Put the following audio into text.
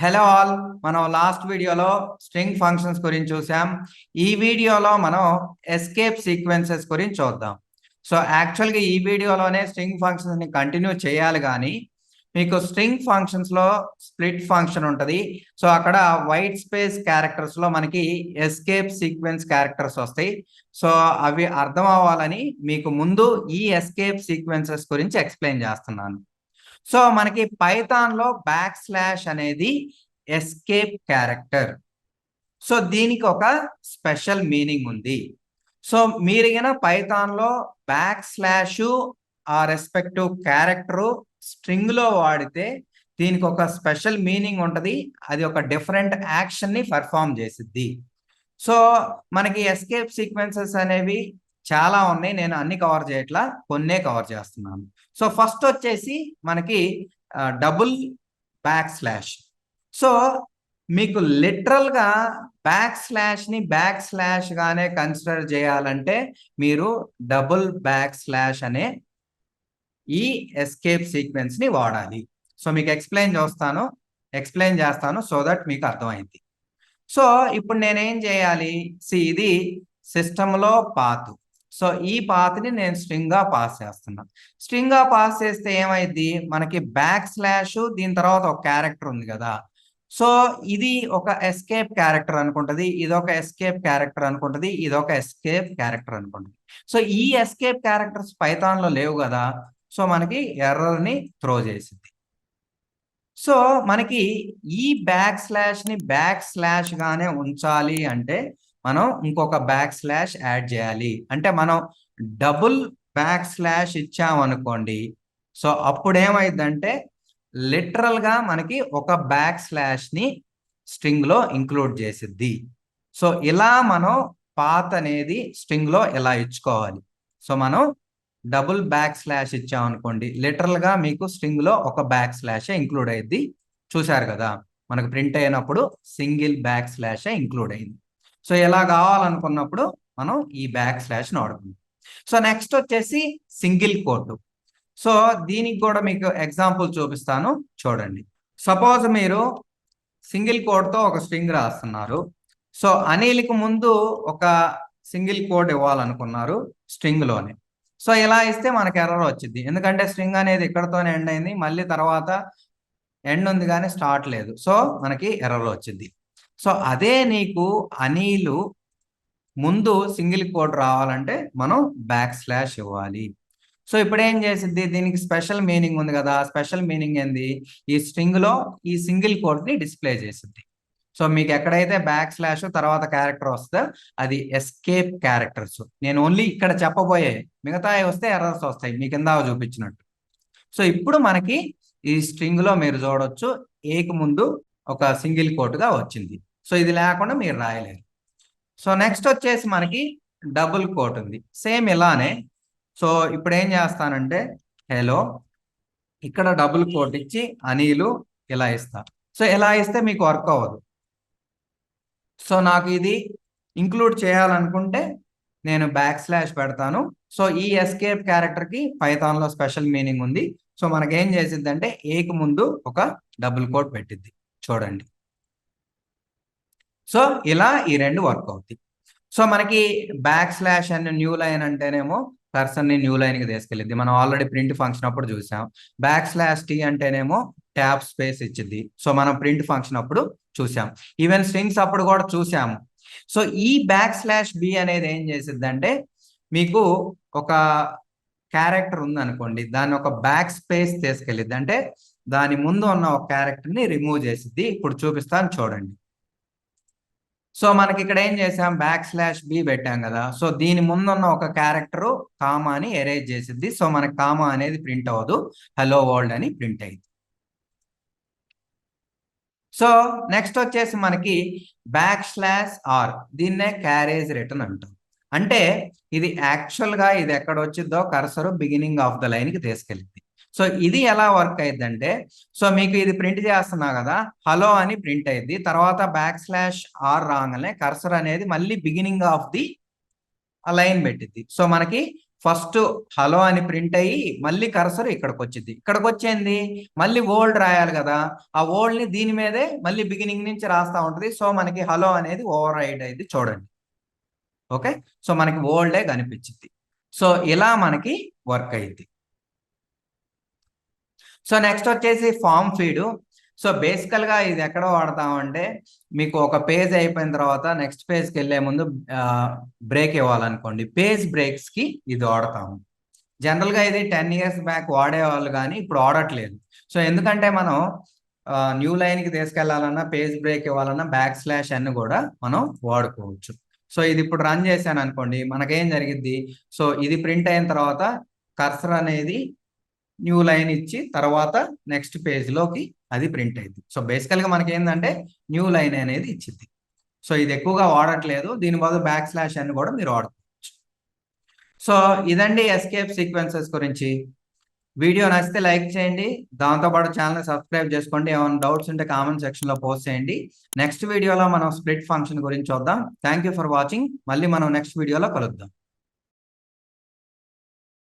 Hello all. మనం last వీడియోలో string functions గురించి చూసాం. ఈ వీడియోలో మనం ఎస్కేప్ సీక్వెన్సెస్ గురించి చూద్దాం. సో యాక్చువల్గా ఈ వీడియోలోనే స్ట్రింగ్ ఫంక్షన్స్ని కంటిన్యూ చేయాలి, కానీ మీకు స్ట్రింగ్ ఫంక్షన్స్లో స్ప్లిట్ ఫంక్షన్ ఉంటుంది. సో అక్కడ వైట్ స్పేస్ క్యారెక్టర్స్లో మనకి ఎస్కేప్ సీక్వెన్స్ క్యారెక్టర్స్ వస్తాయి. సో అవి అర్థం అవ్వాలని మీకు ముందు ఈ ఎస్కేప్ సీక్వెన్సెస్ గురించి ఎక్స్ప్లెయిన్ చేస్తున్నాను. సో మనకి పైథాన్లో బ్యాక్ స్లాష్ అనేది ఎస్కేప్ క్యారెక్టర్. సో దీనికి ఒక స్పెషల్ మీనింగ్ ఉంది. సో మీరు పైథాన్లో బ్యాక్ స్లాష్ ఆ రెస్పెక్టివ్ క్యారెక్టరు స్ట్రింగ్లో వాడితే దీనికి ఒక స్పెషల్ మీనింగ్ ఉంటుంది. అది ఒక డిఫరెంట్ యాక్షన్ని పర్ఫామ్ చేసిద్ది. సో మనకి ఎస్కేప్ సీక్వెన్సెస్ అనేవి చాలా ఉన్నాయి. నేను అన్ని కవర్ చేయట్లా, కొన్నే కవర్ చేస్తున్నాను. సో ఫస్ట్ వచ్చేసి మనకి డబుల్ బ్యాక్ స్లాష్. సో మీకు లిటరల్గా బ్యాక్ స్లాష్ గానే కన్సిడర్ చేయాలంటే మీరు డబుల్ బ్యాక్ స్లాష్ అనే ఈ ఎస్కేప్ సీక్వెన్స్ ని వాడాలి. సో మీకు ఎక్స్ప్లెయిన్ చేస్తాను సో దట్ మీకు అర్థమైంది. సో ఇప్పుడు నేనేం చేయాలి, ఇది సిస్టంలో పాత్. సో ఈ పాత్ని నేను స్ట్రింగ్ గా పాస్ చేస్తున్నా. స్ట్రింగ్ గా పాస్ చేస్తే ఏమైంది, మనకి బ్యాక్ స్లాష్ దీని తర్వాత ఒక క్యారెక్టర్ ఉంది కదా. సో ఇది ఒక ఎస్కేప్ క్యారెక్టర్ అనుకుంటది, ఇదొక ఎస్కేప్ క్యారెక్టర్ అనుకుంటది, ఇదొక ఎస్కేప్ క్యారెక్టర్ అనుకుంటది. సో ఈ ఎస్కేప్ క్యారెక్టర్స్ పైథాన్ లో లేవు కదా. సో మనకి ఎర్రర్ ని త్రో చేసింది. సో మనకి ఈ బ్యాక్ స్లాష్ గానే ఉంచాలి అంటే మనం ఇంకొక బ్యాక్ స్లాష్ యాడ్ చేయాలి. అంటే మనం డబుల్ బ్యాక్ స్లాష్ ఇచ్చామనుకోండి, సో అప్పుడు ఏమైందంటే లిటరల్ గా మనకి ఒక బ్యాక్ స్లాష్ ని స్ట్రింగ్ లో ఇంక్లూడ్ చేసిద్ది. సో ఇలా మనం పాత్ అనేది స్ట్రింగ్ లో ఇలా ఇచ్చుకోవాలి. సో మనం డబుల్ బ్యాక్ స్లాష్ ఇచ్చామనుకోండి, లిటరల్ గా మీకు స్ట్రింగ్ లో ఒక బ్యాక్ స్లాష్ ఇంక్లూడ్ అయింది. చూశారు కదా, మనకు ప్రింట్ అయినప్పుడు సింగిల్ బ్యాక్ స్లాష్ ఇంక్లూడ్ అయింది. సో ఇలా కావాలనుకున్నప్పుడు మనం ఈ బ్యాక్ స్లాష్ వాడుకుందాం. సో నెక్స్ట్ వచ్చేసి సింగిల్ కోట్. సో దీనికి కూడా మీకు ఎగ్జాంపుల్ చూపిస్తాను, చూడండి. సపోజ్ మీరు సింగిల్ కోట్ తో ఒక స్ట్రింగ్ రాస్తున్నారు. సో అనిల్కి ముందు ఒక సింగిల్ కోట్ ఇవ్వాలనుకున్నారు స్ట్రింగ్ లోనే. సో ఇలా ఇస్తే మనకి ఎర్రర్ వచ్చింది, ఎందుకంటే స్ట్రింగ్ అనేది ఇక్కడతోనే ఎండ్ అయింది, మళ్ళీ తర్వాత ఎండ్ ఉంది కానీ స్టార్ట్ లేదు. సో మనకి ఎర్రర్ వచ్చింది. సో అదే నీకు అనిల్ ముందు సింగిల్ కోట్ రావాలంటే మనం బ్యాక్ స్లాష్ ఇవ్వాలి. సో ఇప్పుడు ఏం చేసిద్ది, దీనికి స్పెషల్ మీనింగ్ ఉంది కదా. స్పెషల్ మీనింగ్ ఏంది, ఈ స్ట్రింగ్ లో ఈ సింగిల్ కోట్ ని డిస్ప్లే చేసిద్ది. సో మీకు ఎక్కడైతే బ్యాక్ స్లాష్ తర్వాత క్యారెక్టర్ వస్తుందో అది ఎస్కేప్ క్యారెక్టర్స్. నేను ఓన్లీ ఇక్కడ చెప్పబోయే, మిగతా వస్తే ఎర్రర్స్ వస్తాయి మీకు ఇందాక చూపించినట్టు. సో ఇప్పుడు మనకి ఈ స్ట్రింగ్ లో మీరు చూడొచ్చు ఏకి ముందు ఒక సింగిల్ కోట్ గా వచ్చింది. సో ఇది లేకుండా మీరు రాయలేరు. సో నెక్స్ట్ వచ్చేసి మనకి డబుల్ కోట్ ఉంది, సేమ్ ఇలానే. సో ఇప్పుడు ఏం చేస్తానంటే హలో, ఇక్కడ డబుల్ కోట్ ఇచ్చి అనిలు ఇలా ఇస్తా. సో ఇలా ఇస్తే మీకు వర్క్ అవ్వదు. సో నాకు ఇది ఇంక్లూడ్ చేయాలనుకుంటే నేను బ్యాక్ స్లాష్ పెడతాను. సో ఈ ఎస్కేప్ క్యారెక్టర్ కి పైథాన్ లో స్పెషల్ మీనింగ్ ఉంది. సో మనకేం చేసిద్ది అంటే ఏకి ముందు ఒక డబుల్ కోట్ పెట్టిద్ది, చూడండి. సో ఇలా ఈ రెండు వర్క్ అవుతాయి. సో మనకి back slash and new line అంటేనేమో కర్సర్ ని న్యూ లైన్ కి తీసుకెళ్ళిద్ది. మనం ఆల్రెడీ ప్రింట్ ఫంక్షన్ అప్పుడు చూసాం. బ్యాక్ స్లాష్ టీ అంటేనేమో ట్యాబ్ స్పేస్ ఇచ్చింది. సో మనం ప్రింట్ ఫంక్షన్ అప్పుడు చూసాం, ఈవెన్ స్ట్రింగ్స్ అప్పుడు కూడా చూసాము. సో ఈ బ్యాక్ స్లాష్ బి అనేది ఏం చేసిద్ది అంటే, మీకు ఒక క్యారెక్టర్ ఉంది అనుకోండి, దాన్ని ఒక బ్యాక్ స్పేస్ తీసుకెళ్ళిద్ది. అంటే దాని ముందు ఉన్న ఒక క్యారెక్టర్ ని రిమూవ్ చేసిద్ది. ఇప్పుడు చూపిస్తాను, చూడండి. సో మనకి ఇక్కడ ఏం చేసాం, బ్యాక్ స్లాష్ బి పెట్టాం కదా. సో దీని ముందున్న ఒక క్యారెక్టర్ కామాని ఎరేజ్ చేసిద్ది. సో మనకి కామా అనేది ప్రింట్ అవ్వదు, హలో వరల్డ్ అని ప్రింట్ అయింది. సో నెక్స్ట్ వచ్చేసి మనకి బ్యాక్ స్లాష్ ఆర్, దీన్నే క్యారేజ్ రిటర్న్ అంటాం. అంటే ఇది యాక్చువల్ గా ఇది ఎక్కడ వచ్చిద్దో cursor beginning of the line కి తీసుకెళ్ళింది. సో ఇది ఎలా వర్క్ అయిందంటే, సో మీకు ఇది ప్రింట్ చేస్తున్నా కదా, హలో అని ప్రింట్ అయింది. తర్వాత బ్యాక్ స్లాష్ ఆర్ రాగానే కర్సర్ అనేది మళ్ళీ బిగినింగ్ ఆఫ్ ది లైన్ పెట్టింది. సో మనకి ఫస్ట్ హలో అని ప్రింట్ అయ్యి మళ్ళీ కర్సర్ ఇక్కడికి వచ్చింది. ఇక్కడికి వచ్చింది మళ్ళీ ఓల్డ్ రాయాలి కదా, ఆ ఓల్డ్ని దీని మీదే మళ్ళీ బిగినింగ్ నుంచి రాస్తా ఉంటుంది. సో మనకి హలో అనేది ఓవర్ రైడ్ అయింది చూడండి. ఓకే, సో మనకి ఓల్డే కనిపించింది. సో ఇలా మనకి వర్క్ అయింది. సో నెక్స్ట్ వచ్చేసి ఫామ్ ఫీడ్. సో బేసికల్గా ఇది ఎక్కడ వాడతామంటే, మీకు ఒక పేజ్ అయిపోయిన తర్వాత నెక్స్ట్ పేజ్కి వెళ్ళే ముందు బ్రేక్ ఇవ్వాలనుకోండి, పేజ్ బ్రేక్స్కి ఇది వాడతాము. జనరల్గా ఇది 10 years బ్యాక్ వాడేవాళ్ళు కానీ ఇప్పుడు వాడట్లేదు. సో ఎందుకంటే మనం న్యూ లైన్కి తీసుకెళ్లాలన్నా, పేజ్ బ్రేక్ ఇవ్వాలన్నా /n కూడా మనం వాడుకోవచ్చు. సో ఇది ఇప్పుడు రన్ చేశాను అనుకోండి, మనకేం జరిగిద్ది, సో ఇది ప్రింట్ అయిన తర్వాత కర్సర్ అనేది న్యూ లైన్ ఇచ్చి తర్వాత నెక్స్ట్ పేజ్లోకి అది ప్రింట్ అయింది. సో బేసికల్గా మనకి ఏంటంటే న్యూ లైన్ అనేది ఇచ్చింది. సో ఇది ఎక్కువగా వాడట్లేదు, దీని బదులు /n కూడా మీరు వాడుకోవచ్చు. సో ఇదండి ఎస్కేప్ సీక్వెన్సెస్ గురించి. వీడియో నచ్చితే లైక్ చేయండి, దాంతోపాటు ఛానల్ సబ్స్క్రైబ్ చేసుకోండి. ఏమైనా డౌట్స్ ఉంటే కామెంట్ సెక్షన్లో పోస్ట్ చేయండి. నెక్స్ట్ వీడియోలో మనం స్ప్లిట్ ఫంక్షన్ గురించి చూద్దాం. Thank you for watching. మళ్ళీ మనం నెక్స్ట్ వీడియోలో కలుద్దాం.